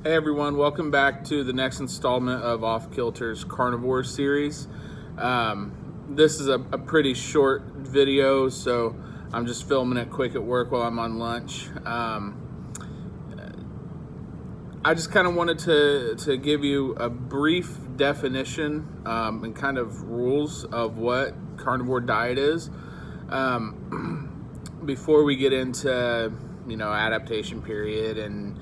Hey everyone, welcome back to the next installment of Off Kilter's Carnivore series. This is a pretty short video, so I'm just filming it quick at work while I'm on lunch. I just kind of wanted to give you a brief definition and kind of rules of what carnivore diet is before we get into adaptation period and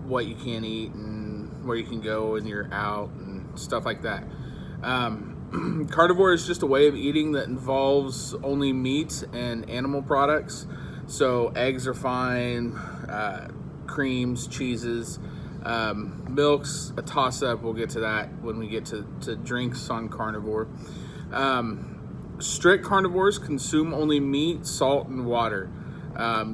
what you can eat and where you can go when you're out and stuff like that. Carnivore is just a way of eating that involves only meat and animal products. So eggs are fine, creams, cheeses, milks, a toss-up. We'll get to that when we get to drinks on carnivore. Strict carnivores consume only meat, salt, and water.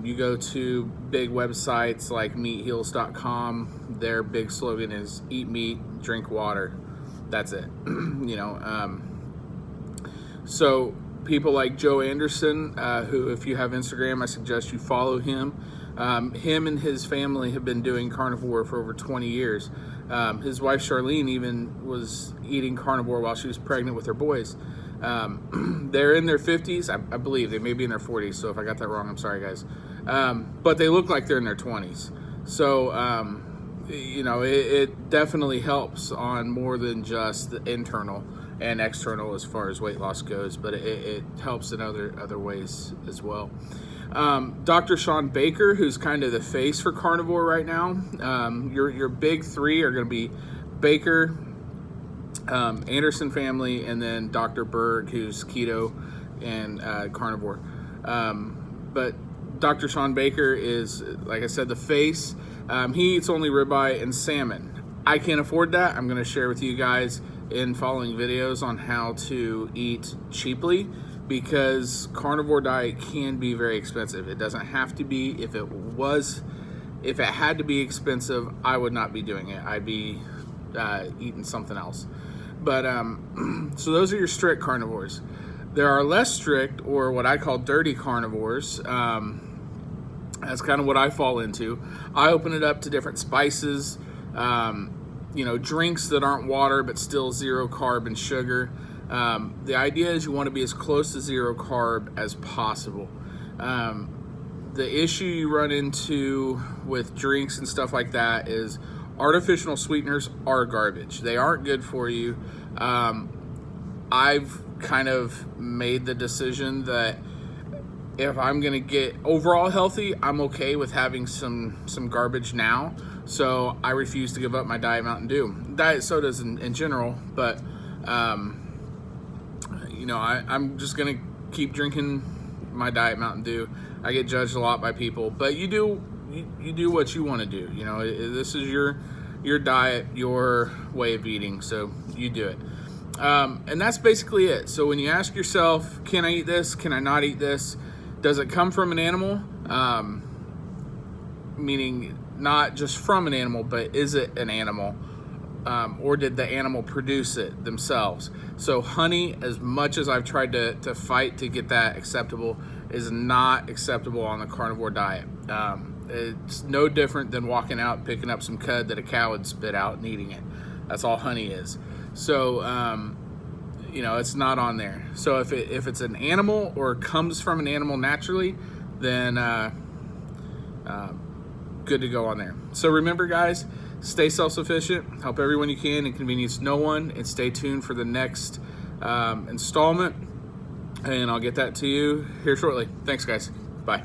You go to big websites like meatheals.com, their big slogan is eat meat, drink water. That's it. So people like Joe Anderson, who, if you have Instagram, I suggest you follow him. Him and his family have been doing carnivore for over 20 years. His wife Charlene even was eating carnivore while she was pregnant with her boys. They're in their 50s, I believe. They may be in their 40s, so if I got that wrong, I'm sorry, guys. But they look like they're in their 20s. So, it definitely helps on more than just the internal and external as far as weight loss goes, but it helps in other ways as well. Dr. Sean Baker, who's kind of the face for carnivore right now. Your big three are going to be Baker, Anderson family, and then Dr. Berg, who's keto and carnivore. But Dr. Sean Baker is, like I said, the face. He eats only ribeye and salmon. I can't afford that. I'm going to share with you guys in following videos on how to eat cheaply, because carnivore diet can be very expensive. It doesn't have to be. If it had to be expensive, I would not be doing it. I'd be eating something else. But so those are your strict carnivores. There are less strict, or what I call dirty carnivores. That's kind of what I fall into. I open it up to different spices, drinks that aren't water but still zero carb and sugar. The idea is you want to be as close to zero carb as possible. The issue you run into with drinks and stuff like that is artificial sweeteners are garbage. They aren't good for you. I've kind of made the decision that if I'm going to get overall healthy, I'm okay with having some garbage now. So I refuse to give up my Diet Mountain Dew. Diet sodas in general, but I'm just going to keep drinking my Diet Mountain Dew. I get judged a lot by people, but you do what you want to do. This is your diet, your way of eating, so you do it. And that's basically it. So when you ask yourself, can I eat this? Can I not eat this? Does it come from an animal? Meaning not just from an animal, but is it an animal? Or did the animal produce it themselves? So honey, as much as I've tried to fight to get that acceptable, is not acceptable on the carnivore diet. It's no different than walking out and picking up some cud that a cow would spit out and eating it. That's all honey is. So, it's not on there. So if it's an animal or comes from an animal naturally, then good to go on there. So remember, guys, stay self-sufficient, help everyone you can, inconvenience no one, and stay tuned for the next installment. And I'll get that to you here shortly. Thanks, guys. Bye.